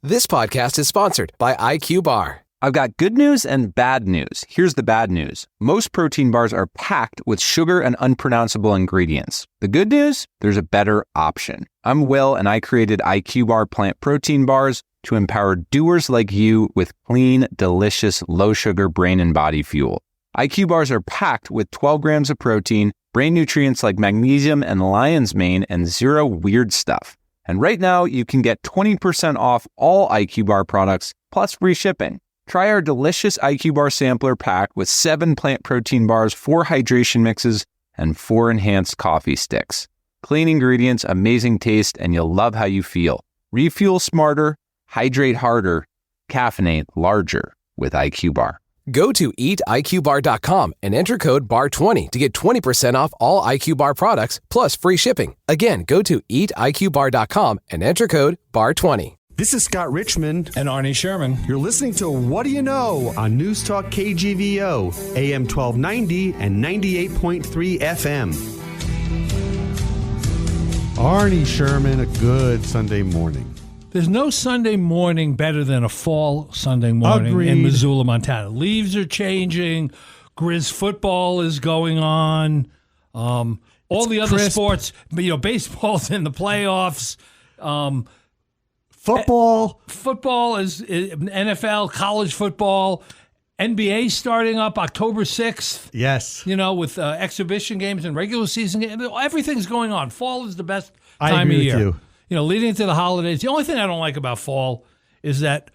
This podcast is sponsored by IQ Bar. I've got good news and bad news. Here's the bad news. Most protein bars are packed with sugar and unpronounceable ingredients. The good news? There's a better option. I'm Will, and I created IQ Bar plant protein bars to empower doers like you with clean, delicious, low-sugar brain and body fuel. IQ Bars are packed with 12 grams of protein, brain nutrients like magnesium and lion's mane, and zero weird stuff. And right now, you can get 20% off all IQ Bar products, plus free shipping. Try our delicious IQ Bar sampler pack with 7 plant protein bars, 4 hydration mixes, and 4 enhanced coffee sticks. Clean ingredients, amazing taste, and you'll love how you feel. Refuel smarter, hydrate harder, caffeinate larger with IQ Bar. Go to eatiqbar.com and enter code BAR20 to get 20% off all IQ Bar products, plus free shipping. Again, go to eatiqbar.com and enter code BAR20. This is Scott Richmond and Arnie Sherman. You're listening to What Do You Know on Newstalk KGVO, AM 1290 and 98.3 FM. Arnie Sherman, a good Sunday morning. There's no Sunday morning better than a fall Sunday morning Agreed. in Missoula, Montana. Leaves are changing. Grizz football is going on. All It's the other crisp. sports, baseball's in the playoffs. Football is NFL, college football, NBA starting up October 6th. Yes. With exhibition games and regular season games. Everything's going on. Fall is the best I time agree of year. with you. Leading into the holidays. The only thing I don't like about fall is that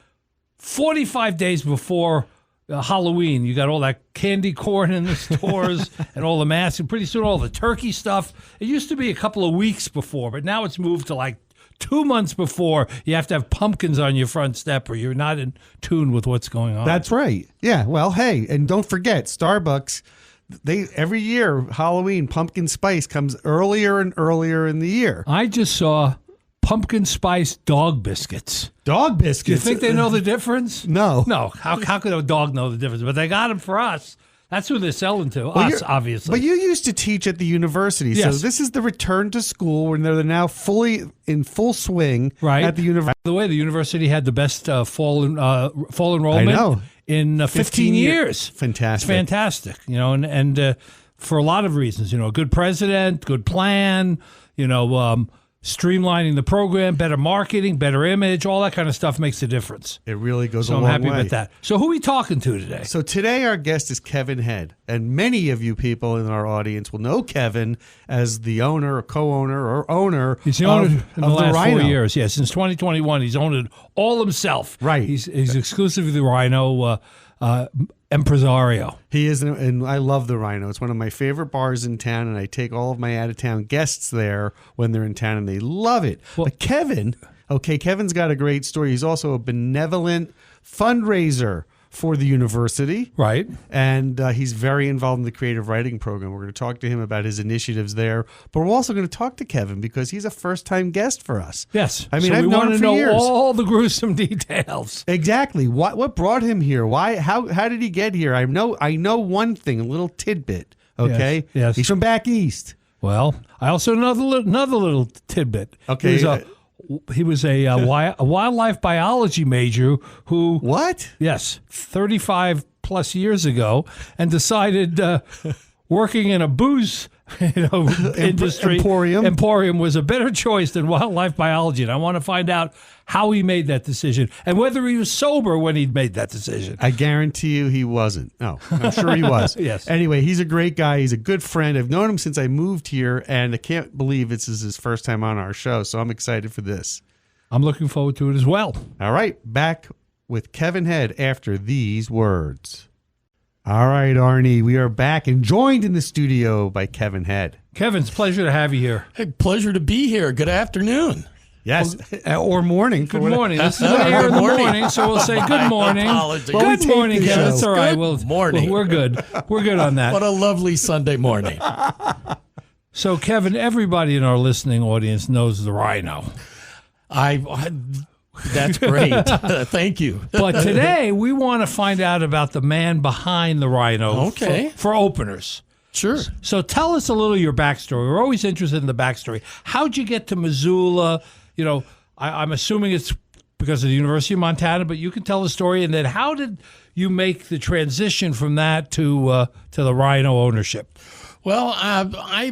45 days before Halloween, you got all that candy corn in the stores and all the masks, and pretty soon all the turkey stuff. It used to be a couple of weeks before, but now it's moved to like 2 months before. You have to have pumpkins on your front step or you're not in tune with what's going on. That's right. Yeah. Well, hey, and don't forget, Starbucks, every year, Halloween, pumpkin spice comes earlier and earlier in the year. I just saw pumpkin spice dog biscuits. Dog biscuits? Do you think they know the difference? No. No. How could a dog know the difference? But they got them for us. That's who they're selling to. Us, obviously. But you used to teach at the university, Yes. so this is the return to school when they're now fully in full swing at the university. By the way, the university had the best fall enrollment I know. in 15 years. Fantastic. It's fantastic. And for a lot of reasons. A good president, good plan, streamlining the program, better marketing, better image, all that kind of stuff makes a difference. It really goes a So long I'm happy way. about that. So who are we talking to today? So today our guest is Kevin Head, and many of you people in our audience will know Kevin as the owner or co-owner or owner He's the owner of in the last Rhino. 4 years. Yeah, since 2021, he's owned it all himself. Right. He's exclusively the Rhino impresario. He is, and I love the Rhino. It's one of my favorite bars in town, and I take all of my out-of-town guests there when they're in town, and they love it. Well- but Kevin's got a great story. He's also a benevolent fundraiser for the university. Right. And he's very involved in the creative writing program. We're going to talk to him about his initiatives there, but we're also going to talk to Kevin because he's a first-time guest for us. Yes. I mean, so I've we known want him to for know years. all the gruesome details. Exactly. What brought him here? Why? How did he get here? I know one thing, a little tidbit. Okay. Yes. He's from back east. Well, I also know another little tidbit. Okay. He was a wildlife biology major who What? Yes, 35 plus years ago, and decided working in a booze industry emporium was a better choice than wildlife biology. And I want to find out how he made that decision and whether he was sober when he made that decision. I guarantee you he wasn't. No, I'm sure he was. Yes. Anyway, he's a great guy. He's a good friend. I've known him since I moved here, and I can't believe this is his first time on our show, so I'm excited for this. I'm looking forward to it as well. All right, back with Kevin Head after these words. All right, Arnie, we are back and joined in the studio by Kevin Head. Kevin, it's a pleasure to have you here. Hey, pleasure to be here. Good afternoon. Yes, or morning. Good morning. This is the air in the morning, so we'll say good morning. Apologies. Good morning, the Kevin. show. It's all right. Good morning. We're good. We're good on that. What a lovely Sunday morning. So, Kevin, everybody in our listening audience knows the Rhino. That's great. Thank you. But today, we want to find out about the man behind the Rhino Okay. for openers. Sure. So tell us a little of your backstory. We're always interested in the backstory. How'd you get to Missoula? I'm assuming it's because of the University of Montana, but you can tell the story. And then how did you make the transition from that to the Rhino ownership? Well, I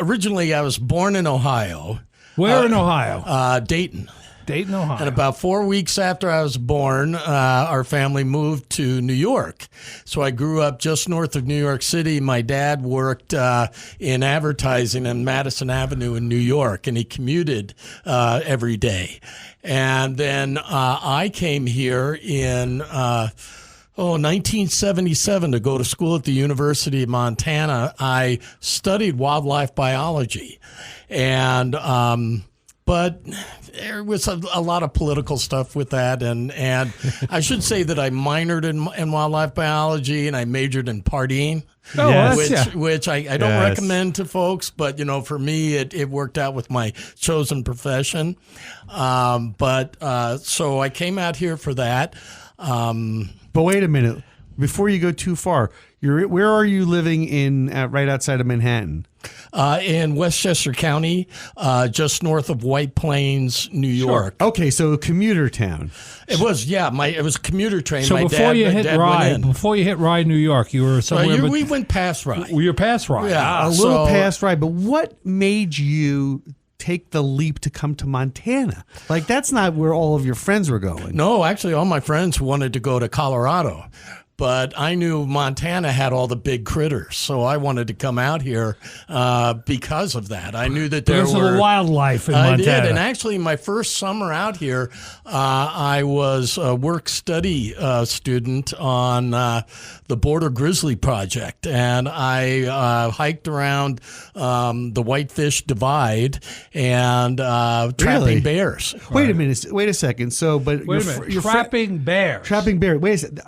was born in Ohio. Where in Ohio? Dayton. Dayton, Ohio. And about 4 weeks after I was born, our family moved to New York. So I grew up just north of New York City. My dad worked in advertising on Madison Avenue in New York, and he commuted every day. And then I came here in 1977 to go to school at the University of Montana. I studied wildlife biology, and but there was a lot of political stuff with that, and I should say that I minored in wildlife biology and I majored in partying. Oh, yes. Which I don't recommend to folks, but for me it worked out with my chosen profession. So I came out here for that. But wait a minute, before you go too far, where are you living in right outside of Manhattan? In Westchester County, just north of White Plains, New York. Okay, so commuter town. It was, it was a commuter train. So my before you hit Rye, New York, you were somewhere. We went past Rye. We were past Rye. Yeah, a little past Rye. But what made you take the leap to come to Montana? Like, that's not where all of your friends were going. No, actually, all my friends wanted to go to Colorado. But I knew Montana had all the big critters, so I wanted to come out here because of that. I knew that because of the wildlife in Montana. I did, and actually, my first summer out here, I was a work-study student on the Border Grizzly Project, and I hiked around the Whitefish Divide and trapping bears. Wait a minute. Wait a second. So, but you're trapping bears. Trapping bears. Wait a second.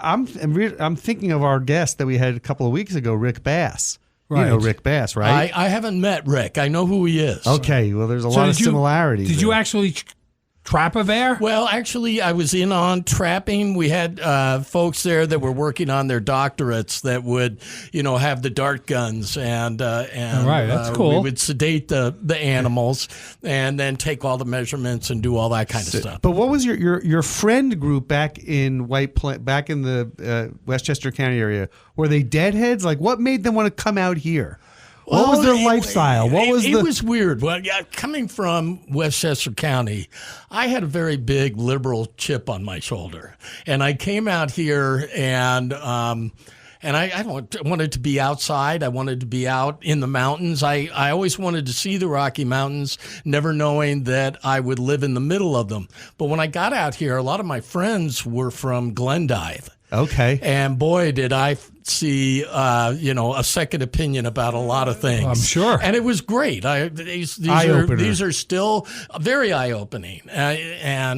I'm thinking of our guest that we had a couple of weeks ago, Rick Bass. Right. You know Rick Bass, right? I haven't met Rick. I know who he is. Okay. Well, there's a lot of similarities. Did you actually trap a bear? Well, actually, I was in on trapping. We had folks there that were working on their doctorates that would, have the dart guns and right, that's cool. We would sedate the animals and then take all the measurements and do all that kind of stuff. But what was your friend group back in back in the Westchester County area? Were they deadheads? Like, what made them want to come out here? What was their lifestyle? It was weird. Well, coming from Westchester County, I had a very big liberal chip on my shoulder, and I came out here and I wanted to be outside. I wanted to be out in the mountains. I always wanted to see the Rocky Mountains, never knowing that I would live in the middle of them. But when I got out here, a lot of my friends were from Glendive. Okay. And boy, did I see, a second opinion about a lot of things. I'm sure. And it was great. These are still very eye-opening. It's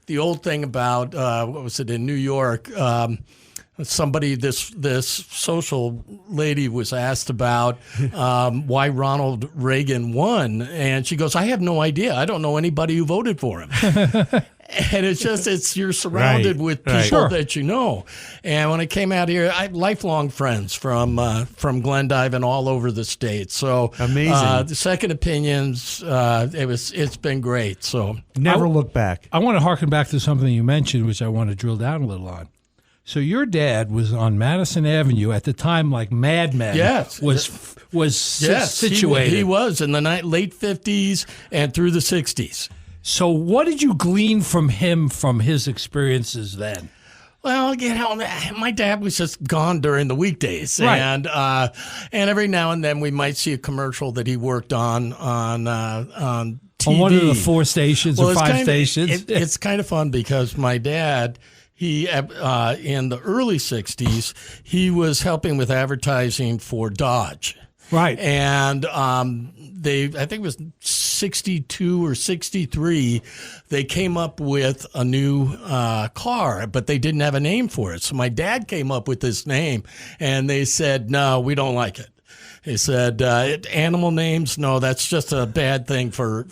the old thing about, what was it, in New York, this social lady was asked about why Ronald Reagan won, and she goes, "I have no idea. I don't know anybody who voted for him." And you're surrounded with people that you know. And when I came out here, I have lifelong friends from Glendive and all over the state. So amazing. The second opinions, it's been great. So never look back. I want to harken back to something you mentioned, which I want to drill down a little on. So your dad was on Madison Avenue at the time, like Mad Men. Yes, was situated. He was in the late 50s and through the 60s. So what did you glean from him from his experiences then? Well, my dad was just gone during the weekdays, right. And every now and then we might see a commercial that he worked on TV. On one of the 4 stations or 5 stations. It's kind of fun because my dad, he in the early 60s, he was helping with advertising for Dodge. Right. And I think it was 62 or 63, they came up with a new car, but they didn't have a name for it. So my dad came up with this name, and they said, "No, we don't like it." They said, "Animal names, no, that's just a bad thing for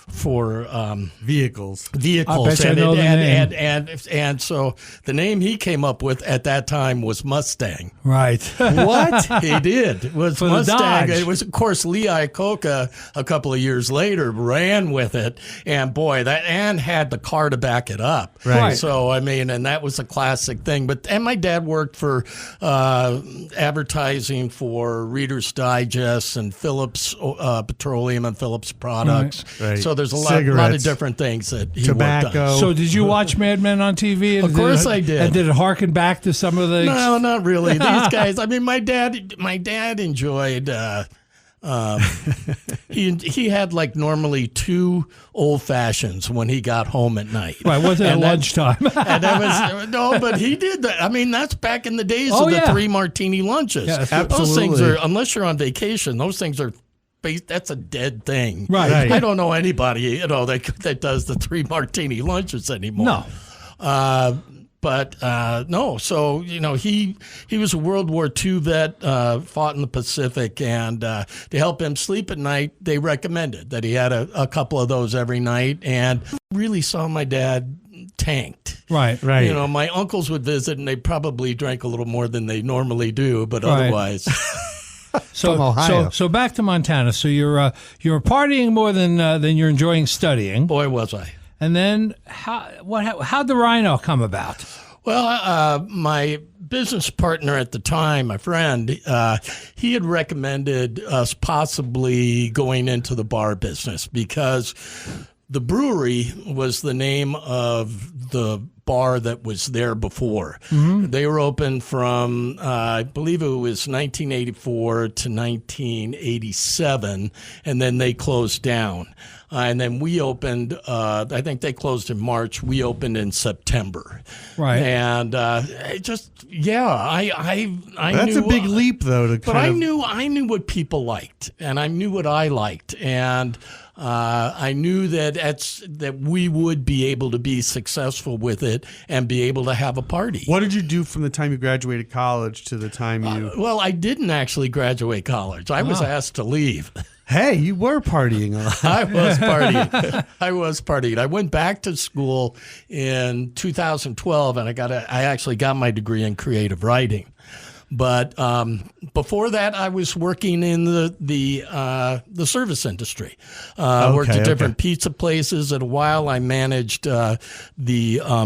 Vehicles. I bet you I know the name. And so the name he came up with at that time was Mustang. Right. What? He did. It was For the Mustang. Dodge. It was, of course, Lee Iacocca a couple of years later ran with it, and boy, and had the car to back it up. Right. So I mean, and that was a classic thing. And my dad worked for advertising for Reader's Digest and Phillips Petroleum and Phillips Products. Right. So there's a lot of Cigarettes. different things that he Tobacco. worked on. So did you watch Mad Men on TV? Of course I did. And did it harken back to some of the... No, not really. These guys. I mean, my dad enjoyed. He had like normally 2 old fashions when he got home at night. Right, wasn't at lunchtime. And that was no, but he did that. I mean, that's back in the days of the 3 martini lunches. Yeah, those things absolutely. are, unless you're on vacation, those things are. That's a dead thing. Right. I don't know anybody that does the 3 martini lunches anymore. No. But no, so he was a World War II vet, fought in the Pacific, and to help him sleep at night, they recommended that he had a couple of those every night, and really saw my dad tanked. Right. My uncles would visit, and they probably drank a little more than they normally do, but otherwise. From Ohio. So back to Montana. So you're partying more than you're enjoying studying. Boy, was I. And then how'd the Rhino come about? Well, my business partner at the time, my friend, he had recommended us possibly going into the bar business because the brewery was the name of the bar that was there before. Mm-hmm. They were open from, I believe it was 1984 to 1987, and then they closed down. And then we opened, I think they closed in March. We opened in September. Right. And I That's knew, a big leap, though. I knew what people liked, and I knew what I liked. And I knew that we would be able to be successful with it and be able to have a party. What did you do from the time you graduated college to the time you... Well, I didn't actually graduate college. I was asked to leave. Hey, you were partying a lot. I was partying. I went back to school in 2012, and I actually got my degree in creative writing. But before that, I was working in the service industry. Worked at different pizza places. At a while, I managed the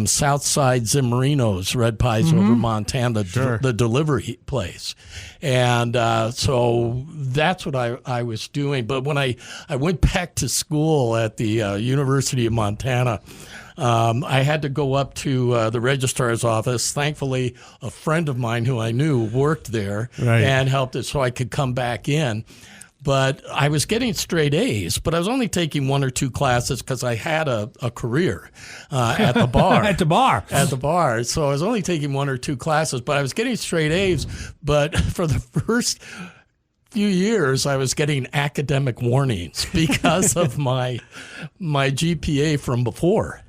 Southside Zimmerino's Red Pies over Montana, the delivery place. And so that's what I was doing. But when I went back to school at the University of Montana, I had to go up to the registrar's office. Thankfully, a friend of mine who I knew worked there and helped it so I could come back in. But I was getting straight A's, but I was only taking 1 or 2 classes because I had a career at the bar. At the bar. So I was only taking 1 or 2 classes, but I was getting straight A's. But for the first few years, I was getting academic warnings because of my GPA from before.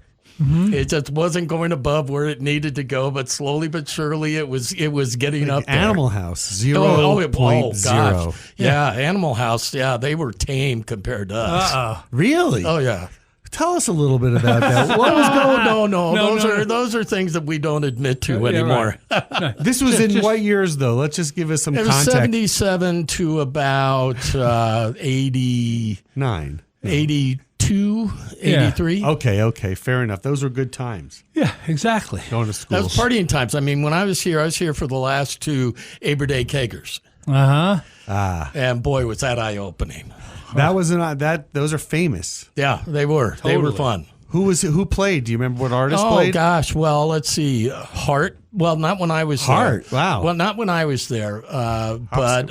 Mm-hmm. It just wasn't going above where it needed to go, but slowly but surely it was getting up there. Animal House, 0.0. Oh, gosh. Yeah, Animal House, they were tame compared to us. Really? Oh, yeah. Tell us a little bit about that. What was going on? Those are things that we don't admit to anymore. Right. This was in what years, though? Let's just give us some context. It was 77 to about 89. 82, 83. Yeah. Okay. Fair enough. Those were good times. Yeah, exactly. Going to school. That was partying times. I mean, when I was here for the last 2 Aber Day Kegers. And boy, was that eye-opening. That was those are famous. Yeah, they were. Totally. They were fun. Who played? Do you remember what artist played? Oh gosh, well, let's see. Hart. Well, not when I was Hart. There. Wow. Well, not when I was there. But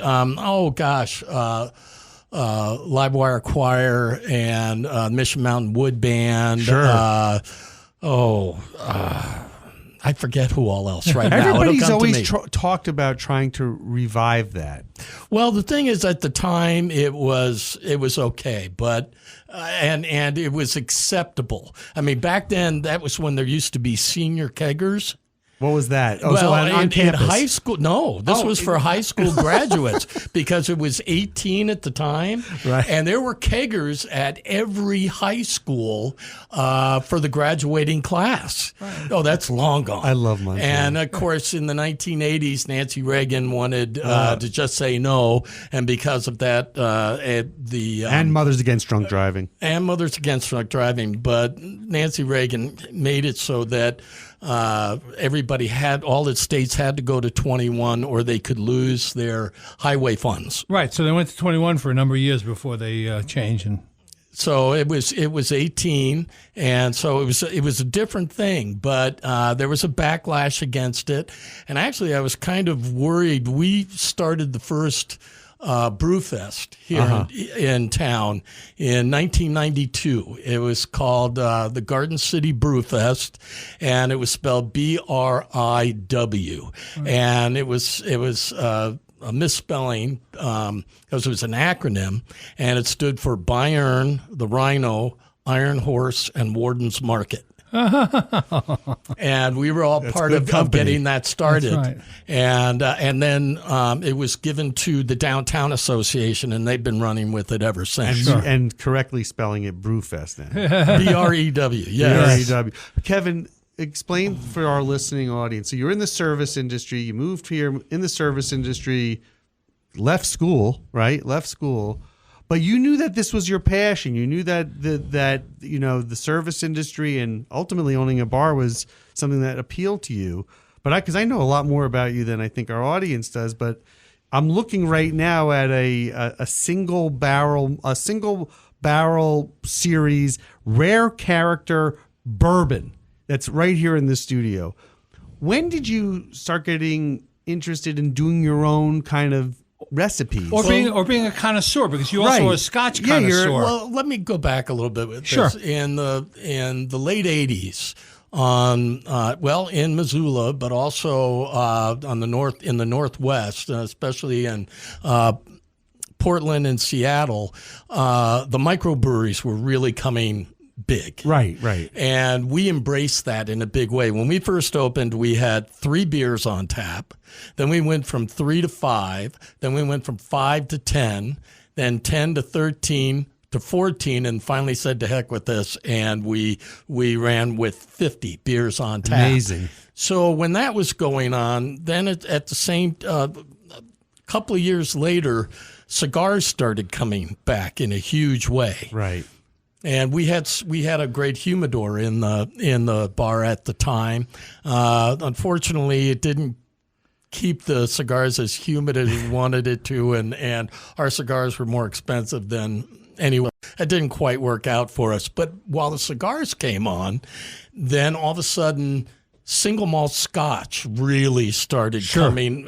Livewire Choir and Mission Mountain Wood Band. Sure. I forget who all else right now. Everybody's always talked about trying to revive that. Well, the thing is, at the time, it was okay, but and it was acceptable. I mean, back then, that was when there used to be senior keggers. What was that? Oh, well, so on in campus. high school, no, this was for high school graduates because it was 18 at the time. Right. And there were keggers at every high school for the graduating class. Right. Oh, that's long gone. I love Montana. And, of course, in the 1980s, Nancy Reagan wanted to just say no. And because of that, and Mothers Against Drunk Driving. And Mothers Against Drunk Driving. But Nancy Reagan made it so that all the states had to go to 21 or they could lose their highway funds. Right. So they went to 21 for a number of years before they changed. And so it was 18, and so it was a different thing. But there was a backlash against it, and actually I was kind of worried. We started the first Brewfest here in town in 1992. It was called the Garden City Brewfest, and it was spelled BRIW, and it was a misspelling because it was an acronym, and it stood for Bayern, the Rhino, Iron Horse, and Warden's Market. And we were all part of getting that started. That's right. And then it was given to the Downtown Association, and they've been running with it ever since. And correctly spelling it Brewfest then. BREW, yes. BREW. Kevin, explain for our listening audience. So you're in the service industry. You moved here in the service industry, left school, right? Left school. But you knew that this was your passion. You knew that the service industry and ultimately owning a bar was something that appealed to you. But because I know a lot more about you than I think our audience does. But I'm looking right now at a single barrel series rare character bourbon that's right here in the studio. When did you start getting interested in doing your own kind of recipes or being a connoisseur, because you also are a Scotch connoisseur? Well, let me go back a little bit with Sure. this. In the late 80s, in Missoula, but also in the Northwest, especially in Portland and Seattle, the microbreweries were really coming big. Right. And we embraced that in a big way. When we first opened, we had 3 beers on tap. Then we went from 3 to 5. Then we went from 5 to 10. Then 10 to 13 to 14, and finally said to heck with this, and we ran with 50 beers on tap. Amazing. So when that was going on, then at the same couple of years later, cigars started coming back in a huge way. Right. And we had a great humidor in the bar at the time. Unfortunately, it didn't keep the cigars as humid as we wanted it to, and our cigars were more expensive than anyway. It didn't quite work out for us. But while the cigars came on, then all of a sudden, single malt Scotch really started coming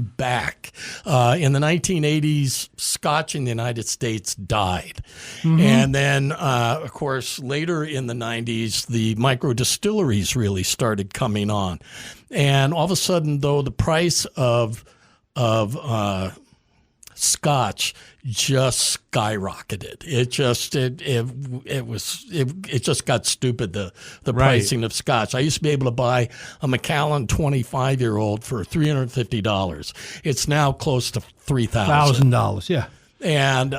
back. In the 1980s, Scotch in the United States died. Mm-hmm. And then, of course, later in the 90s, the micro distilleries really started coming on. And all of a sudden, though, the price of Scotch just skyrocketed. It just got stupid, the pricing of Scotch. I used to be able to buy a Macallan 25-year-old for $350. It's now close to $3,000. Yeah. And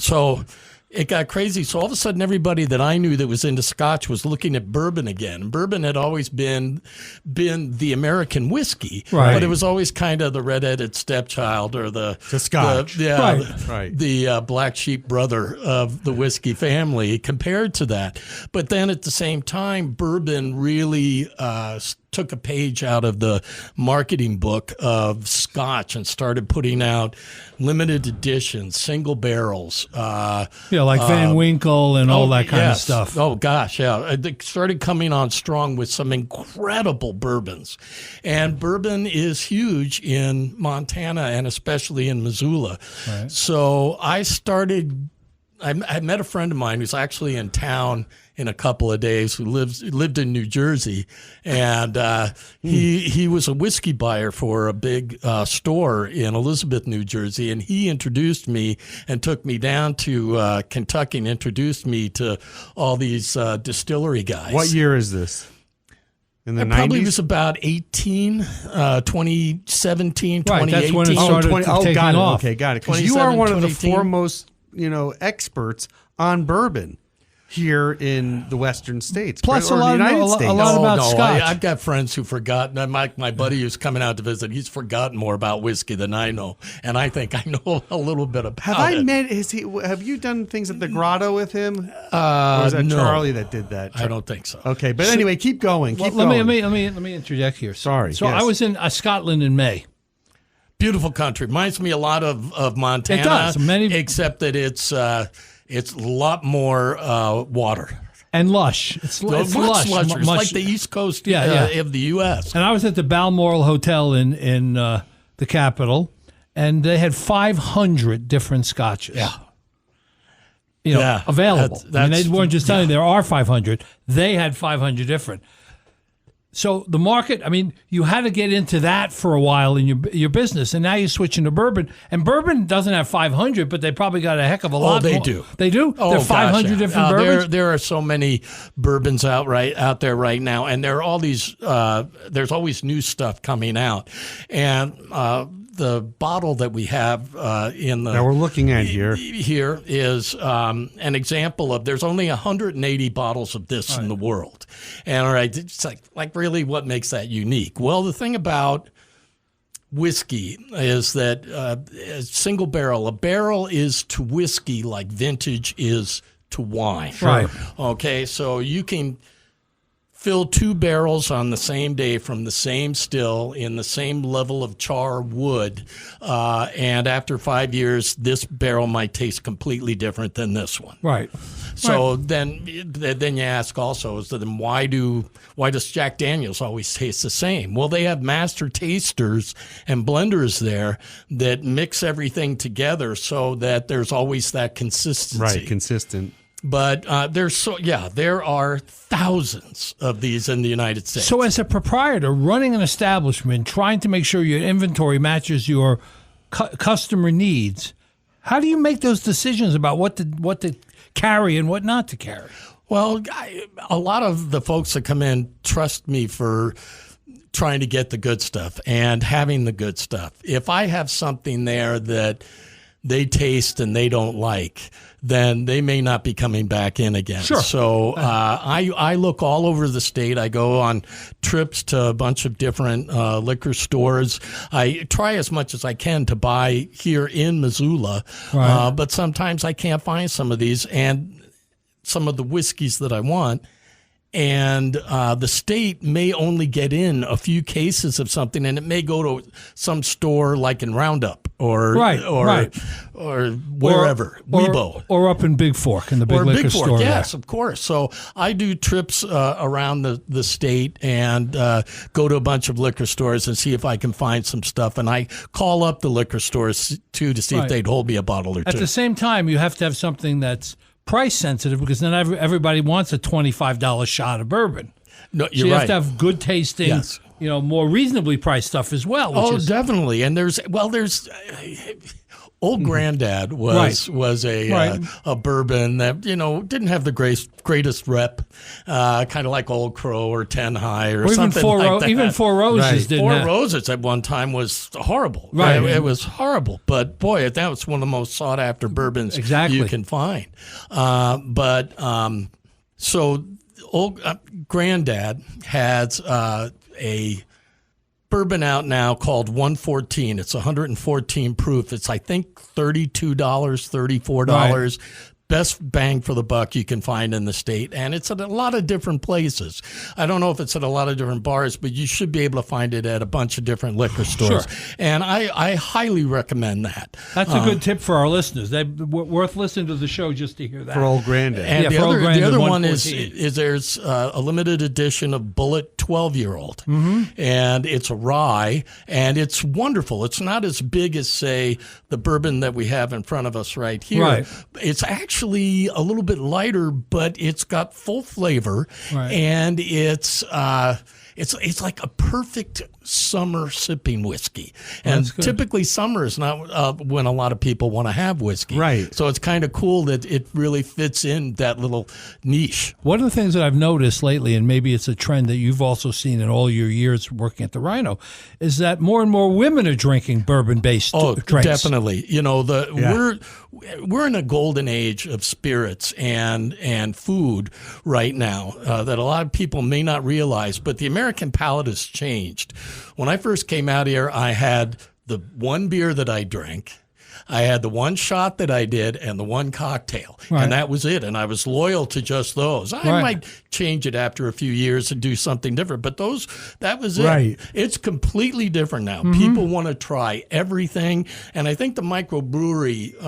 so it got crazy. So all of a sudden, everybody that I knew that was into Scotch was looking at bourbon again. Bourbon had always been the American whiskey, right, but it was always kind of the redheaded stepchild or the Scotch, the black sheep brother of the whiskey family compared to that. But then at the same time, bourbon really took a page out of the marketing book of Scotch and started putting out limited editions, single barrels. Like Van Winkle and all that kind of stuff. Oh, gosh, yeah. They started coming on strong with some incredible bourbons. And bourbon is huge in Montana and especially in Missoula. Right. So I met a friend of mine who's actually in town in a couple of days, who lived in New Jersey, and he was a whiskey buyer for a big store in Elizabeth, New Jersey, and he introduced me and took me down to Kentucky and introduced me to all these distillery guys. What year is this? in the It 90s? probably was about 2017, Right, 2018. that's when it started taking got it. off. Okay, got it. Because you are 27, one of the 2018. foremost, experts on bourbon here in the Western states. Plus or a lot the of- United a lot- States. a lot about Scotch. I've got friends who've forgotten. My buddy who's coming out to visit, he's forgotten more about whiskey than I know, and I think I know a little bit about Have it. I met? Have you done things at the Grotto with him? Or is that no. Charlie that did that? I don't think so. Okay, but anyway, keep going. Keep Let going. me interject here. Sorry, So yes. I was in Scotland in May. Beautiful country. Reminds me a lot of Montana. It does. Except that it's a lot more water. And lush. It's Much lush. lusher. It's Much- like the East Coast Yeah. of the U.S. And I was at the Balmoral Hotel in the capital, and they had 500 different scotches. Yeah. Available. That's- They weren't just telling you there are 500. They had 500 different. So the market, you had to get into that for a while in your business, and now you're switching to bourbon. And bourbon doesn't have 500, but they probably got a heck of a lot. they more. do. They do. Oh, there are 500 gosh, yeah. different bourbons. There are so many bourbons out there right now, and there are all these. There's always new stuff coming out, and the bottle that we have in the Now we're looking at here. Here is an example of. There's only 180 bottles of this in the world, and all right, it's like really what makes that unique. Well, the thing about whiskey is that a single barrel. A barrel is to whiskey like vintage is to wine. Right. Okay, so you can fill 2 barrels on the same day from the same still in the same level of char wood, and after 5 years, this barrel might taste completely different than this one. Right. So then you ask also, then why does Jack Daniel's always taste the same? Well, they have master tasters and blenders there that mix everything together so that there's always that consistency. Right, consistent. But there are thousands of these in the United States. So as a proprietor running an establishment, trying to make sure your inventory matches your customer needs, how do you make those decisions about what to carry and what not to carry? Well, a lot of the folks that come in trust me for trying to get the good stuff and having the good stuff. If I have something there that they taste and they don't like, then they may not be coming back in again. Sure. So I look all over the state. I go on trips to a bunch of different liquor stores. I try as much as I can to buy here in Missoula, Right. but sometimes I can't find some of these and some of the whiskeys that I want. And the state may only get in a few cases of something, and it may go to some store like in Roundup or wherever, Weibo. Or up in Big Fork in the big Or liquor Big Fork, store. yes, of course. So I do trips around the state and go to a bunch of liquor stores and see if I can find some stuff. And I call up the liquor stores, too, to see Right. if they'd hold me a bottle or At two. the same time, you have to have something that's price sensitive because then everybody wants a $25 shot of bourbon. No, So you're you right. have to have good tasting, Yes. more reasonably priced stuff as well. Which is, Definitely. And there's old Granddad was a bourbon that didn't have the greatest rep, kind of like Old Crow or 10 High or even something like that. Even Four Roses Right. didn't Four have. Roses at one time was horrible. Right. It was horrible. But boy, that was one of the most sought after bourbons Exactly. you can find. So old Granddad has a bourbon out now called 114. It's 114 proof. It's, I think, $32, $34. Best bang for the buck you can find in the state. And it's at a lot of different places. I don't know if it's at a lot of different bars, but you should be able to find it at a bunch of different liquor stores. Sure. And I highly recommend that. That's a good tip for our listeners. They're worth listening to the show just to hear that. For old Granddad. And Yeah, the for Old other Granddad one 114. is there's a limited edition of Bullet 12-year-old. And it's a rye, and it's wonderful. It's not as big as, say, the bourbon that we have in front of us right here. Right. It's actually a little bit lighter, but it's got full flavor, Right. and it's like a perfect summer sipping whiskey. And typically summer is not when a lot of people want to have whiskey. Right. So it's kind of cool that it really fits in that little niche. One of the things that I've noticed lately, and maybe it's a trend that you've also seen in all your years working at the Rhino, is that more and more women are drinking bourbon-based drinks. Definitely. We're in a golden age of spirits and food right now that a lot of people may not realize, but the American palate has changed. When I first came out here, I had the one beer that I drank, I had the one shot that I did, and the one cocktail, and that was it. And I was loyal to just those. I might change it after a few years and do something different, but that was it. Right. It's completely different now. People want to try everything, and I think the microbrewery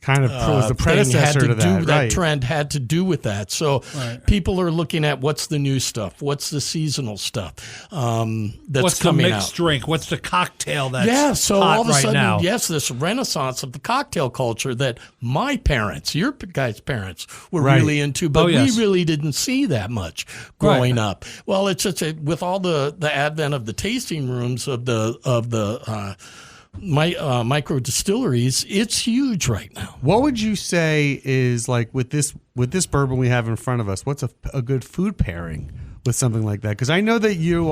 kind of was the predecessor to that. That trend had to do with that. So people are looking at what's the new stuff, what's the seasonal stuff that's what's coming the mixed out. drink, what's the cocktail that's so hot all of a sudden, now. this renaissance of the cocktail culture that my parents, your guys' parents, were really into, but we really didn't see that much growing up. Well, it's just with all the advent of the tasting rooms of the micro distilleries, it's huge right now. What would you say is, like, with this bourbon we have in front of us, what's a good food pairing with something like that? Because I know that you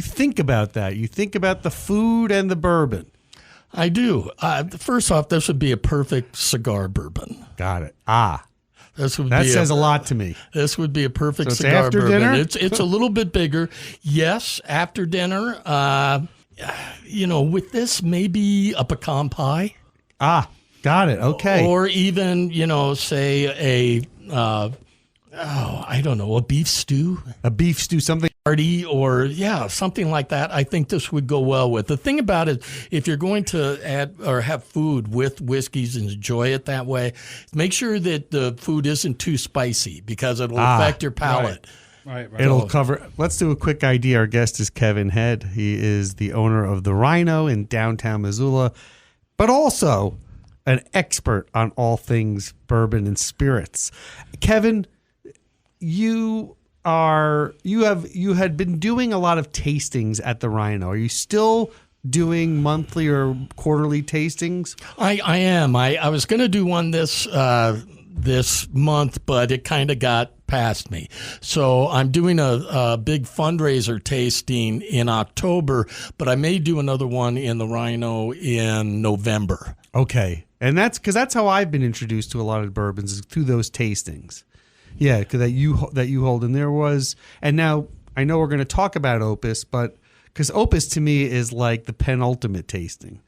think about that. You think about the food and the bourbon. I do. First off, this would be a perfect cigar bourbon. Got it. That says a lot to me. This would be a perfect so cigar after bourbon. Dinner? It's a little bit bigger. Yes, after dinner. With this, maybe a pecan pie. Got it. Okay. Or even, say I don't know, a beef stew. A beef stew, something. Party or, something like that. I think this would go well with. The thing about it, if you're going to add or have food with whiskeys and enjoy it that way, make sure that the food isn't too spicy because it'll affect your palate. Right. It'll cover. Let's do a quick ID. Our guest is Kevin Head. He is the owner of the Rhino in downtown Missoula, but also an expert on all things bourbon and spirits. Kevin, you had been doing a lot of tastings at the Rhino. Are you still doing monthly or quarterly tastings? I am. I was going to do one this month, but it kind of got past me. So I'm doing a big fundraiser tasting in October, but I may do another one in the Rhino in November. Okay. And that's how I've been introduced to a lot of bourbons, is through those tastings. Yeah, that you hold. And there was, and now I know we're going to talk about Opus, but because Opus to me is like the penultimate tasting.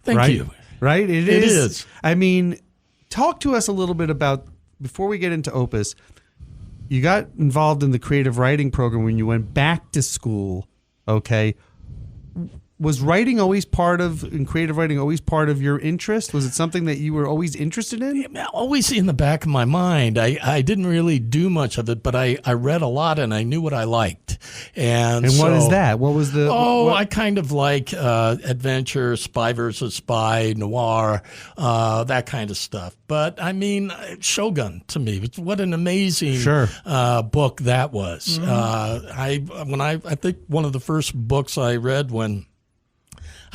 Thank you. Right? It is. I mean, talk to us a little bit about, before we get into Opus, you got involved in the creative writing program when you went back to school, okay? Was writing always creative writing always part of your interest? Was it something that you were always interested in? Always in the back of my mind. I didn't really do much of it, but I read a lot and I knew what I liked. And what is that? What was the... I kind of like adventure, spy versus spy, noir, that kind of stuff. But, I mean, Shogun to me, what an amazing book that was. Mm-hmm. I think one of the first books I read when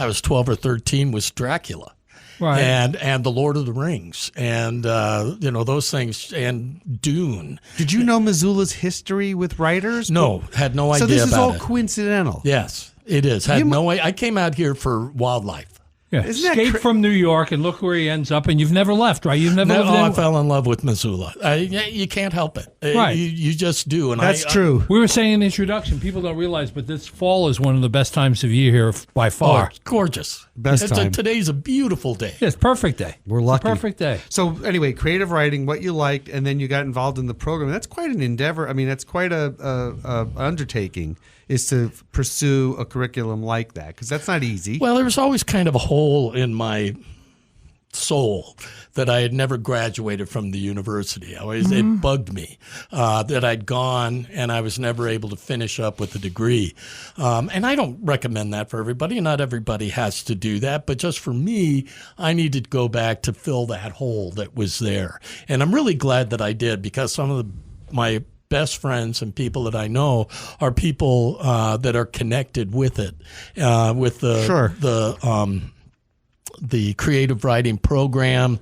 I was 12 or 13 was Dracula, and The Lord of the Rings, and those things, and Dune. Did you know Missoula's history with writers? No, had no idea. So this is about all it. Coincidental. Yes, it is. Had no way. I came out here for wildlife. Yeah. Escape from New York, and look where he ends up, and you've never left, right? You've never lived I fell in love with Missoula. You can't help it. Right. You just do. And that's true. We were saying in the introduction, people don't realize, but this fall is one of the best times of year here by far. It's gorgeous. Best time. Today's a beautiful day. Yeah, it's a perfect day. We're lucky. Perfect day. So anyway, creative writing, what you liked, and then you got involved in the program. That's quite an endeavor. I mean, that's quite a undertaking, is to pursue a curriculum like that, because that's not easy. Well, there was always kind of a hole in my soul that I had never graduated from the university. It bugged me that I'd gone and I was never able to finish up with a degree. And I don't recommend that for everybody. Not everybody has to do that. But just for me, I needed to go back to fill that hole that was there. And I'm really glad that I did, because some of my best friends and people that I know are people that are connected with it, with the creative writing program,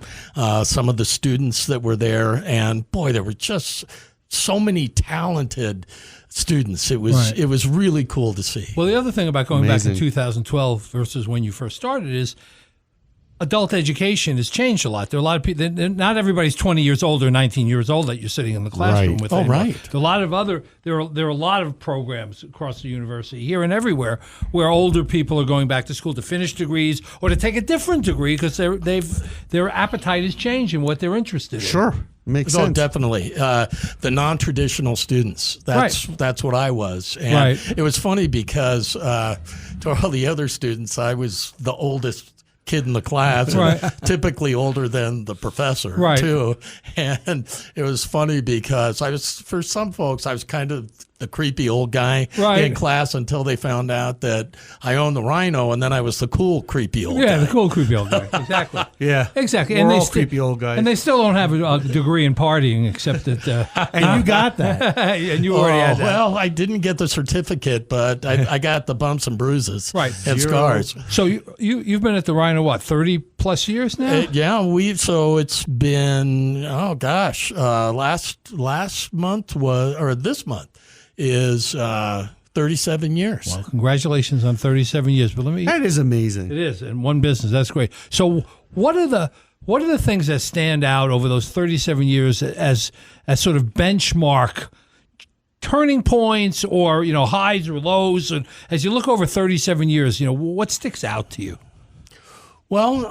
some of the students that were there, and boy, there were just so many talented students. It was really cool to see. Well, the other thing about going back in 2012 versus when you first started is adult education has changed a lot. There are a lot of people. Not everybody's 20 years old or 19 years old that you're sitting in the classroom with. Oh, right. There are a lot of programs across the university here and everywhere where older people are going back to school to finish degrees or to take a different degree because their appetite is changing what they're interested in. Sure. Makes sense. Definitely. The non-traditional students. That's what I was. And it was funny because to all the other students, I was the oldest kid in the class, and typically older than the professor too. And it was funny because for some folks, I was kind of the creepy old guy in class until they found out that I owned the Rhino, and then I was the cool creepy old guy. Yeah, the cool creepy old guy. Exactly. Exactly. And we're all creepy old guys. And they still don't have a degree in partying, except that. And you got that. And you already had that. Well, I didn't get the certificate, but I got the bumps and bruises and scars. So you've been at the Rhino, what, 30 plus years now? So it's been, last month this month is 37 years. Well, congratulations on 37 years. But that is amazing. It is, in one business. That's great. So what are the things that stand out over those 37 years as sort of benchmark turning points or, highs or lows? And as you look over 37 years, what sticks out to you? Well,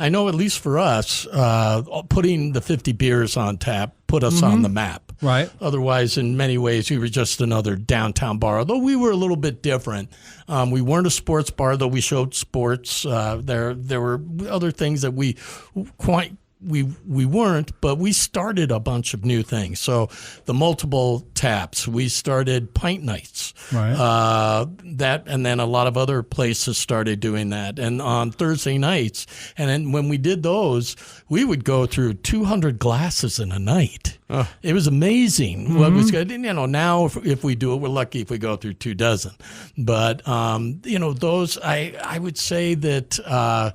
I know at least for us, putting the 50 beers on tap put us on the map. Right. Otherwise, in many ways, we were just another downtown bar, although we were a little bit different. We weren't a sports bar, though we showed sports. There were other things that we weren't, but we started a bunch of new things. So the multiple taps, we started pint nights. Right. And then a lot of other places started doing that. And on Thursday nights, and then when we did those, we would go through 200 glasses in a night. It was amazing what was good. Now if we do it, we're lucky if we go through 24. But those I would say that.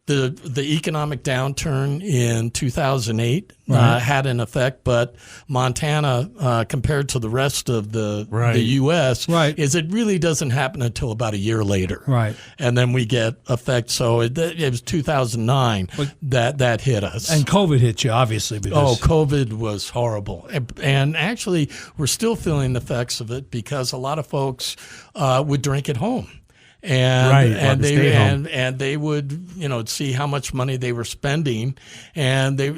The economic downturn in 2008 had an effect, but Montana, compared to the rest of the U.S., is it really doesn't happen until about a year later. Right. And then we get effect. So it was 2009 that hit us. And COVID hit you, obviously. COVID was horrible. And actually, we're still feeling the effects of it because a lot of folks would drink at home. And they would see how much money they were spending, and the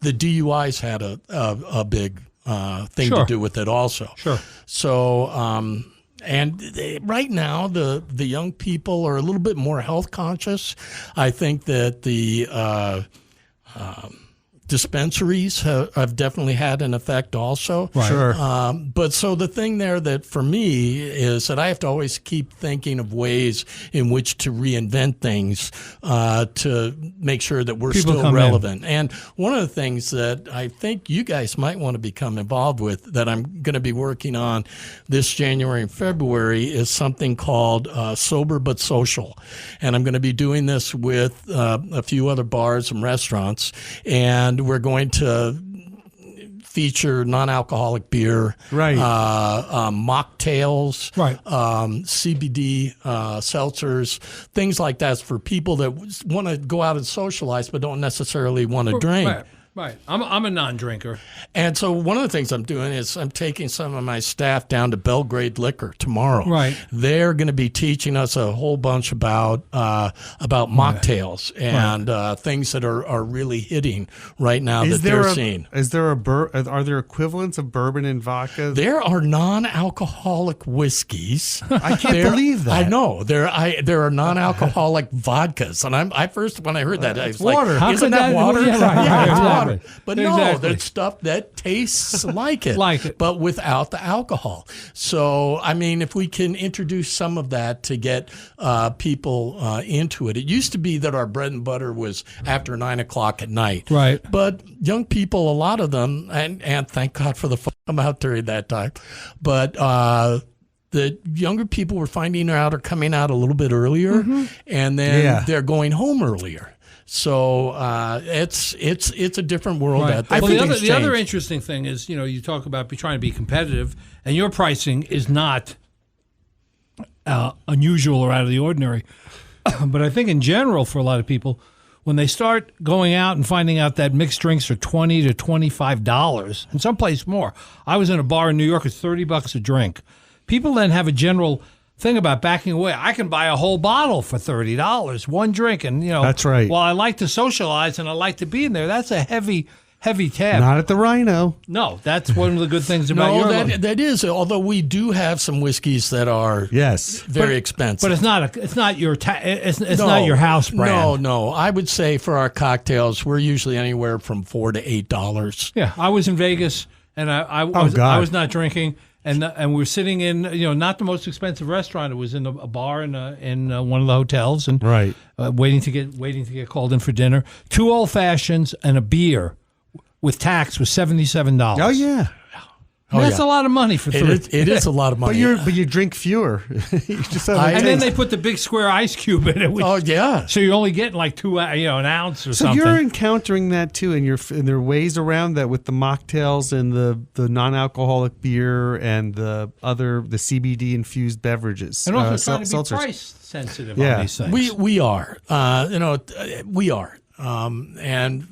DUIs had a big thing to do with it also. Sure. So right now the young people are a little bit more health conscious. I think that the dispensaries have definitely had an effect also. Right. Sure. But so the thing there that for me is that I have to always keep thinking of ways in which to reinvent things to make sure that we're still relevant. And one of the things that I think you guys might want to become involved with that I'm going to be working on this January and February is something called Sober But Social. And I'm going to be doing this with a few other bars and restaurants. And we're going to feature non-alcoholic beer, mocktails, CBD seltzers, things like that for people that want to go out and socialize but don't necessarily want to drink. Right. I'm a non-drinker. And so one of the things I'm doing is I'm taking some of my staff down to Belgrade Liquor tomorrow. Right. They're going to be teaching us a whole bunch about mocktails and things that are really hitting right now that they're seeing. Are there equivalents of bourbon and vodka? There are non-alcoholic whiskeys. I can't believe that. I know. There are non-alcoholic vodkas. And I first when I heard that, I was water. like, isn't that water? Yeah, right. water. But no, Exactly. that's stuff that tastes like it. Like it. But without the alcohol. So, I mean, if we can introduce some of that to get people into it. It used to be that our bread and butter was after 9 o'clock at night. Right. But young people, a lot of them, and thank God for the fun, I'm out during that time. But the younger people were finding out or coming out a little bit earlier, and then they're going home earlier. So it's a different world out there. Well, the other interesting thing is, you talk about trying to be competitive, and your pricing is not unusual or out of the ordinary. But I think in general, for a lot of people, when they start going out and finding out that mixed drinks are $20 to $25, and someplace more. I was in a bar in New York; it's $30 a drink. People then have a general thing about backing away. I can buy a whole bottle for $30, one drink, and That's right. Well, I like to socialize and I like to be in there. That's a heavy tab. Not at the Rhino. No, that's one of the good things about your look. that is. Although we do have some whiskeys that are very expensive, but it's not your not your house brand. No. I would say for our cocktails, we're usually anywhere from $4 to $8. Yeah, I was in Vegas and I was not drinking. And we're sitting in, not the most expensive restaurant. It was in a bar in one of the hotels, and waiting to get called in for dinner. 2 old fashions and a beer with tax was $77. Oh yeah. That's a lot of money for 3. It is a lot of money. But you drink fewer. You just have and then they put the big square ice cube in it. So you're only getting like 2, an ounce or something. So you're encountering that too, and there are ways around that with the mocktails and the non-alcoholic beer and the CBD infused beverages. And also trying to be price sensitive on these things. We are. We are. And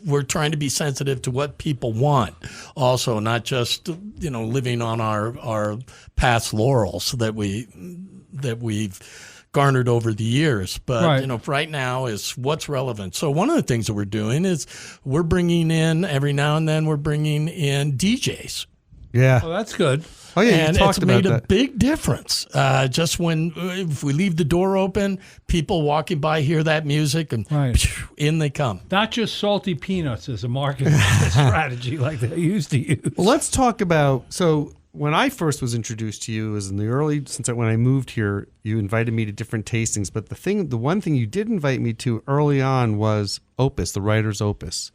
we're trying to be sensitive to what people want also, not just, living on our past laurels that we've garnered over the years. But, right now is what's relevant. So one of the things that we're doing is we're bringing in, every now and then, we're bringing in DJs. Yeah. Oh, that's good. Oh, yeah, and it's made a big difference. Just if we leave the door open, people walking by hear that music, and in they come. Not just salty peanuts as a marketing strategy like they used to use. Well, let's talk about, so when I first was introduced to you, it was in the when I moved here, you invited me to different tastings. But the one thing you did invite me to early on was Opus, the writer's Opus.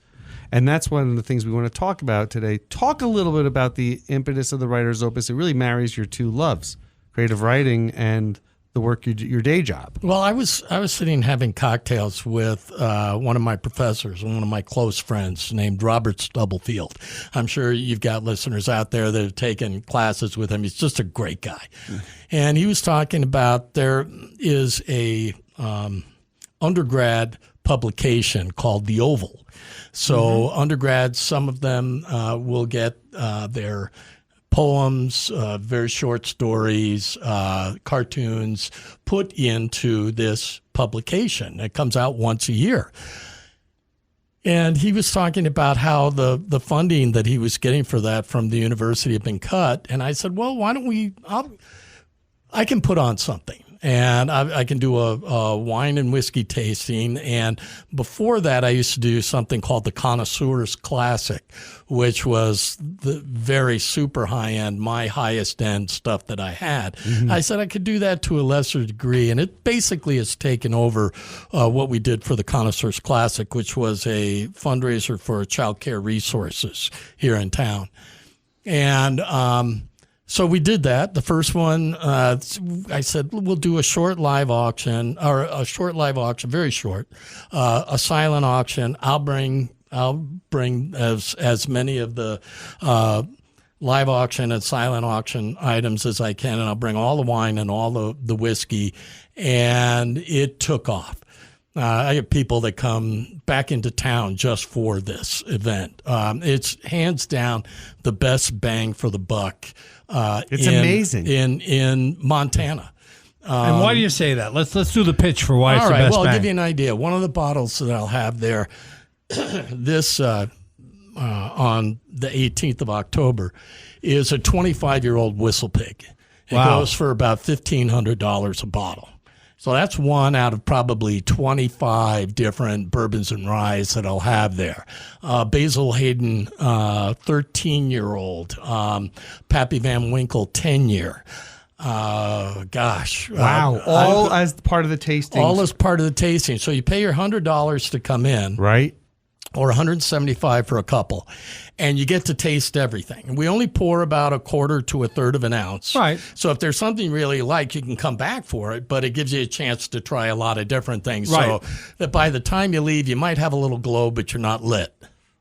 And that's one of the things we want to talk about today. Talk a little bit about the impetus of the writer's Opus. It really marries your two loves, creative writing and the work your day job. Well, I was sitting having cocktails with one of my professors, one of my close friends named Robert Stubblefield. I'm sure you've got listeners out there that have taken classes with him. He's just a great guy. And he was talking about there is a undergrad publication called The Oval. So undergrads, some of them will get their poems, very short stories, cartoons put into this publication. It comes out once a year. And he was talking about how the funding that he was getting for that from the university had been cut. And I said, well, why don't I can put on something. And I can do a wine and whiskey tasting. And before that, I used to do something called the Connoisseur's Classic, which was the very super high-end, my highest-end stuff that I had. I said I could do that to a lesser degree. And it basically has taken over what we did for the Connoisseur's Classic, which was a fundraiser for child care resources here in town. And so we did that. The first one, I said, we'll do a short live auction, very short, a silent auction. I'll bring as many of the live auction and silent auction items as I can, and I'll bring all the wine and all the whiskey. And it took off. I have people that come back into town just for this event. It's hands down the best bang for the buck. It's amazing in Montana. And why do you say that? Let's do the pitch for why it's the best Well, bang. I'll give you an idea. One of the bottles that I'll have there, this on the 18th of October, is a 25-year-old Whistle Pig. It goes for about $1,500 a bottle. So that's one out of probably 25 different bourbons and ryes that I'll have there. Basil Hayden, 13-year-old. Pappy Van Winkle, 10-year. Wow. All as part of the tasting. All as part of the tasting. So you pay your $100 to come in. Right. Or $175 for a couple. And you get to taste everything. And we only pour about a quarter to a third of an ounce. Right. So if there's something you really like, you can come back for it, but it gives you a chance to try a lot of different things. Right. So that by the time you leave, you might have a little glow, but you're not lit.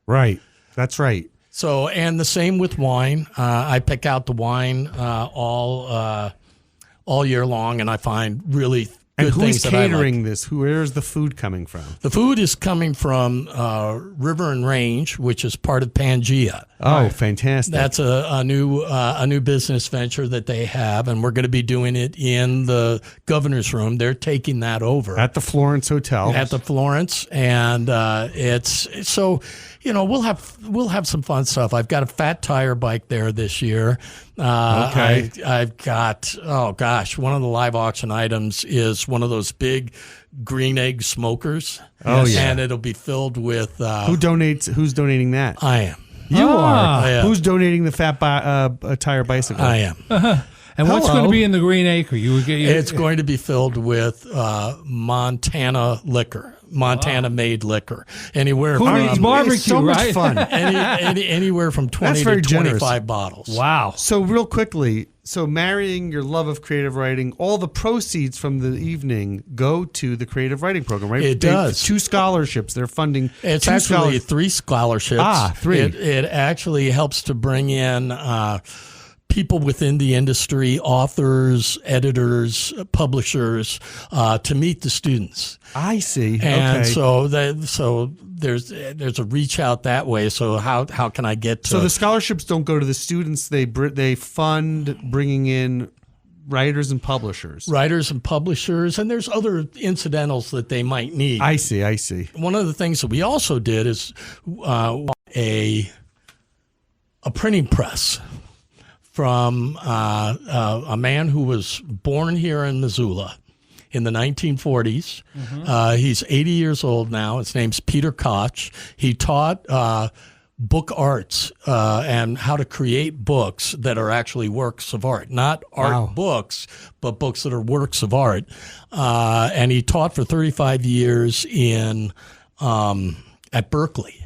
Right. That's right. So, and the same with wine. I pick out the wine all year long, and I find really And good who's things that I like. catering this? Where's the food coming from? The food is coming from River and Range, which is part of Pangea. Oh, fantastic. That's a new business venture that they have, and we're going to be doing it in the governor's room. They're taking that over at the Florence Hotel. At the Florence, and it's so. We'll have some fun stuff. I've got a fat tire bike there this year. Okay. I've got one of the live auction items is one of those big green egg smokers. Oh yeah, and it'll be filled with Who's donating that? I am. You are. I am. Who's donating the fat tire bicycle? I am. And what's Hello. going to be in the Green Acre? It's going to be filled with Montana liquor, Montana-made liquor. Anywhere Who from needs barbecue, so much right? fun. anywhere from 20 That's to very 25 generous. bottles. Wow. So real quickly, marrying your love of creative writing, all the proceeds from the evening go to the creative writing program, right? It does. 2 scholarships. They're funding. It's 2 actually 3 scholarships. 3. It actually helps to bring in people within the industry, authors, editors, publishers, to meet the students. I see. And okay. so there's a reach out that way. So how can I get to? So the scholarships don't go to the students. They fund bringing in writers and publishers. And there's other incidentals that they might need. I see. One of the things that we also did is a printing press from a man who was born here in Missoula in the 1940s. Mm-hmm. He's 80 years old now. His name's Peter Koch. He taught book arts and how to create books that are actually works of art. Not art books, but books that are works of art. And he taught for 35 years at Berkeley.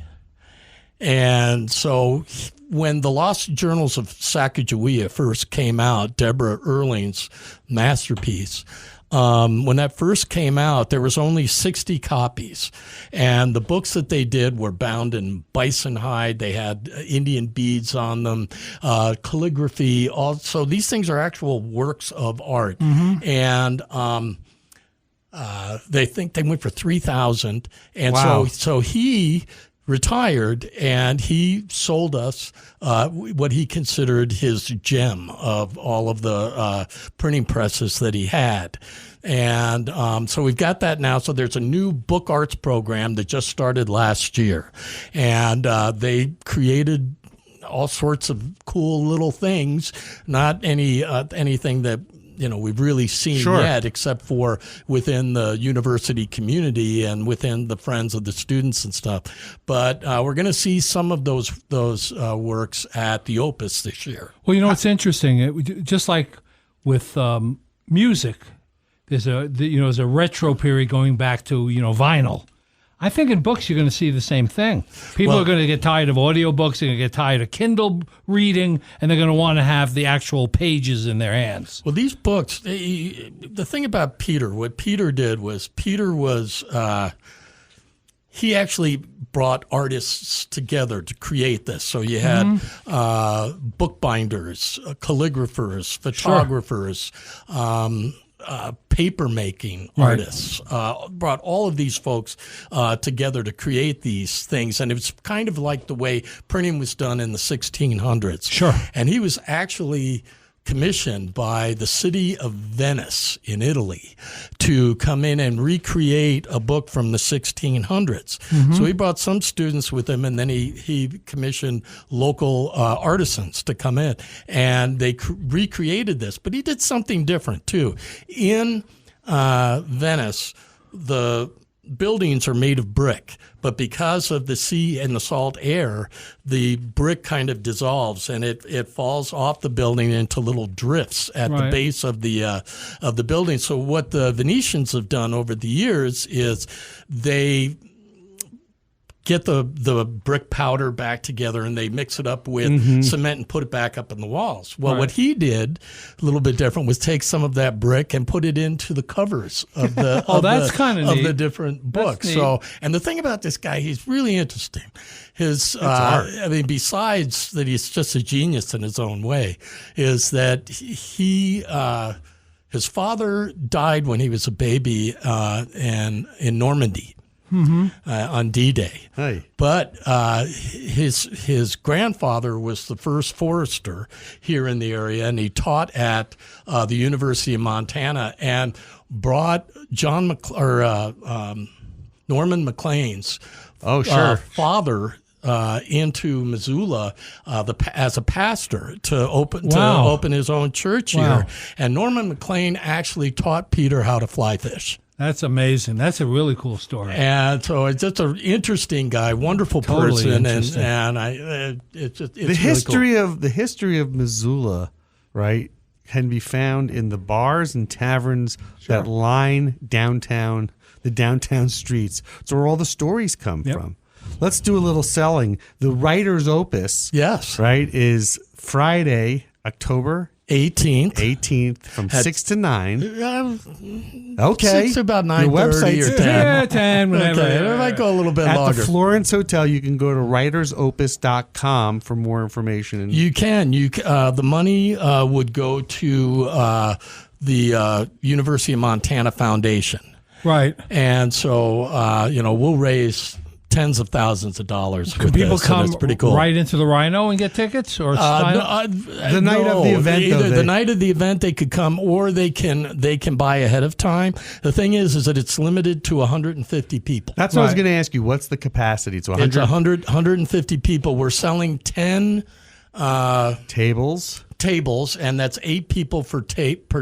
And so when the Lost Journals of Sacagawea first came out, Deborah Erling's masterpiece, when that first came out, there was only 60 copies. And the books that they did were bound in bison hide. They had Indian beads on them, calligraphy. Also, these things are actual works of art. Mm-hmm. And they think they went for $3,000. And so he retired, and he sold us what he considered his gem of all of the printing presses that he had. And so we've got that now. So there's a new book arts program that just started last year. And they created all sorts of cool little things, not anything that we've really seen yet, except for within the university community and within the friends of the students and stuff. But we're going to see some of those works at the Opus this year. Well, it's interesting. Just like with music, there's a retro period going back to vinyl. I think in books you're going to see the same thing. People are going to get tired of audiobooks, they're going to get tired of Kindle reading, and they're going to want to have the actual pages in their hands. Well, these books, the thing about what Peter did was he actually brought artists together to create this. So you had bookbinders, calligraphers, photographers, paper making artists, brought all of these folks together to create these things. And it was kind of like the way printing was done in the 1600s. Sure. And he was actually commissioned by the city of Venice in Italy to come in and recreate a book from the 1600s. Mm-hmm. So he brought some students with him, and then he commissioned local artisans to come in, and they recreated this. But he did something different too. In Venice, the buildings are made of brick, but because of the sea and the salt air, the brick kind of dissolves and it falls off the building into little drifts at the base of the building. So what the Venetians have done over the years is they get the brick powder back together and they mix it up with cement and put it back up in the walls. Well, what he did, a little bit different, was take some of that brick and put it into the covers of the of the different books. So, and the thing about this guy, he's really interesting. His I mean, besides that he's just a genius in his own way, is that he his father died when he was a baby in Normandy. On D-Day. Hey. But his grandfather was the first forester here in the area, and he taught at the University of Montana and brought Norman McLean's father into Missoula as a pastor to open his own church here. And Norman McLean actually taught Peter how to fly fish. That's amazing. That's a really cool story. And so it's just an interesting guy, wonderful person, and it's the history of the history of Missoula, right, can be found in the bars and taverns that line downtown, the downtown streets. It's where all the stories come from. Let's do a little selling. The Writer's Opus, right, is Friday, October 18th from 6 to 9. Okay. 6 to about 9:30 or 10. Yeah, 10, whatever. Okay. It might go a little bit At longer. the Florence Hotel, you can go to writersopus.com for more information. You can. The money would go to the University of Montana Foundation. Right. And so, we'll raise tens of thousands of dollars. Could people come it's pretty cool. right into the Rhino and get tickets, or the night of the event? Either the night of the event they could come, or they can buy ahead of time. The thing is that it's limited to 150 people. That's what I was going to ask you. What's the capacity? It's 150 people. We're selling 10 tables, and that's 8 people per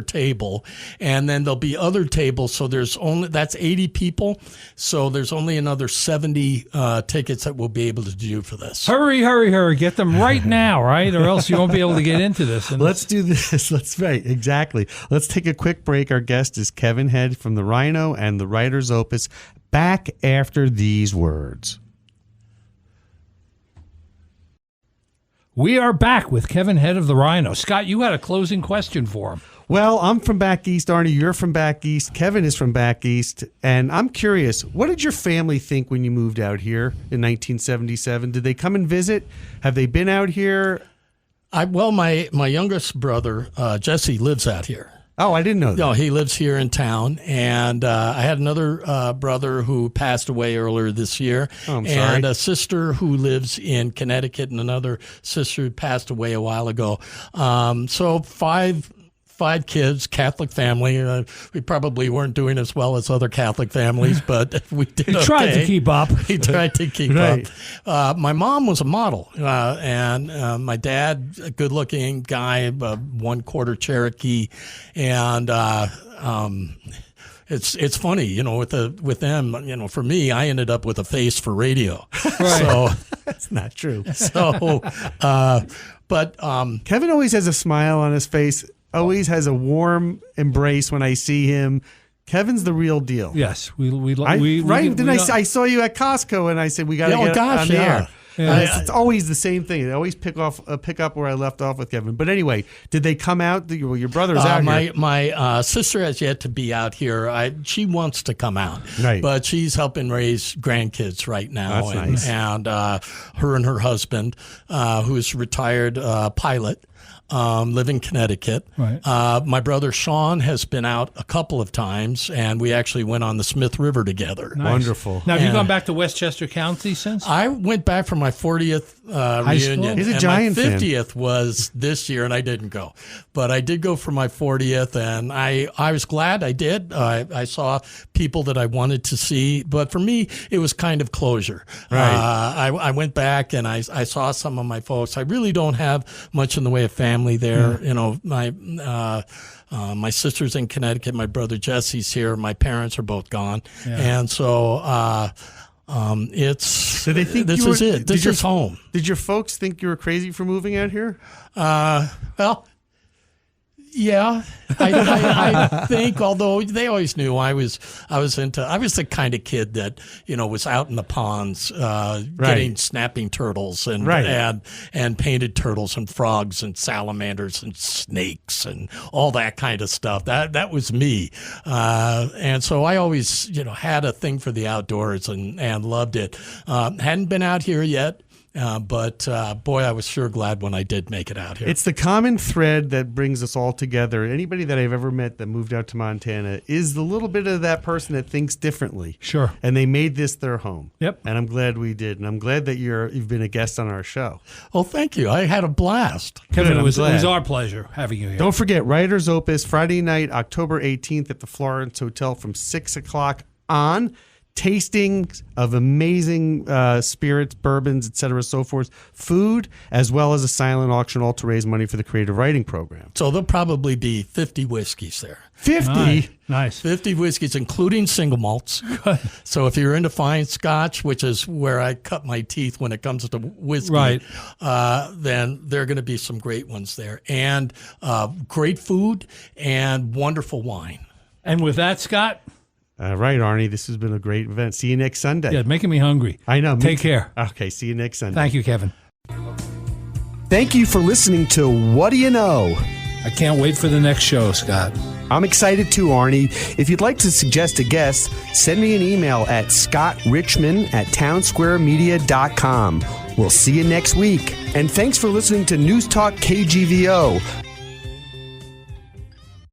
table, and then there'll be other tables. So that's 80 people. So there's only another 70 tickets that we'll be able to do for this. Hurry! Get them right now, right? Or else you won't be able to get into this. Let's do this. Exactly. Let's take a quick break. Our guest is Kevin Head from the Rhino and the Writer's Opus. Back after these words. We are back with Kevin Head of the Rhino. Scott, you had a closing question for him. Well, I'm from back east, Arnie. You're from back east. Kevin is from back east. And I'm curious, what did your family think when you moved out here in 1977? Did they come and visit? Have they been out here? My youngest brother, Jesse, lives out here. Oh, I didn't know that. No, he lives here in town, and I had another brother who passed away earlier this year, and a sister who lives in Connecticut, and another sister who passed away a while ago. So five kids, Catholic family. We probably weren't doing as well as other Catholic families, but we did. He tried to keep up. He tried to keep up. My mom was a model, and my dad, a good-looking guy, 1/4 Cherokee, and it's funny, with them, for me, I ended up with a face for radio. Right. So that's not true. So, but Kevin always has a smile on his face. Always has a warm embrace when I see him. Kevin's the real deal. Yes, I saw you at Costco, and I said we got to get on the air. It's always the same thing. I always pick up where I left off with Kevin. But anyway, did they come out? Your brother's out here. My sister has yet to be out here. She wants to come out, right? But she's helping raise grandkids right now. That's nice. And her and her husband, who's retired pilot, live in Connecticut. Right. My brother Sean has been out a couple of times, and we actually went on the Smith River together. Nice. Wonderful. Now, have you gone back to Westchester County since? I went back for my my 40th reunion. He's a and Giant my fan. 50th was this year, and I didn't go. But I did go for my 40th, and I was glad I did. I saw people that I wanted to see. But for me, it was kind of closure. Right. I went back, and I saw some of my folks. I really don't have much in the way of family there. You know, my sister's in Connecticut. My brother Jesse's here. My parents are both gone. And so So they think this is it. This is home. Did your folks think you were crazy for moving out here? Well, yeah, I think, although they always knew I was the kind of kid that, you know, was out in the ponds, getting snapping turtles and painted turtles and frogs and salamanders and snakes and all that kind of stuff. That was me. And so I always, you know, had a thing for the outdoors and loved it. Hadn't been out here yet. But boy, I was sure glad when I did make it out here. It's the common thread that brings us all together. Anybody that I've ever met that moved out to Montana is the little bit of that person that thinks differently. Sure. And they made this their home. Yep. And I'm glad we did. And I'm glad that you've been a guest on our show. Oh, thank you. I had a blast. Kevin, Good, it was I'm glad. our pleasure having you here. Don't forget, Writer's Opus, Friday night, October 18th at the Florence Hotel from 6 o'clock on. Tastings of amazing spirits, bourbons, et cetera, so forth, food, as well as a silent auction, all to raise money for the creative writing program. So there'll probably be 50 whiskeys there. 50? Nice. 50 whiskeys, including single malts. So if you're into fine scotch, which is where I cut my teeth when it comes to whiskey, then there are going to be some great ones there. And great food and wonderful wine. And with that, Scott? Right, Arnie, this has been a great event. See you next Sunday. Yeah, making me hungry. I know. Take care. Okay, see you next Sunday. Thank you, Kevin. Thank you for listening to What Do You Know? I can't wait for the next show, Scott. I'm excited too, Arnie. If you'd like to suggest a guest, send me an email at scottrichmond@townsquaremedia.com. We'll see you next week. And thanks for listening to Newstalk KGVO.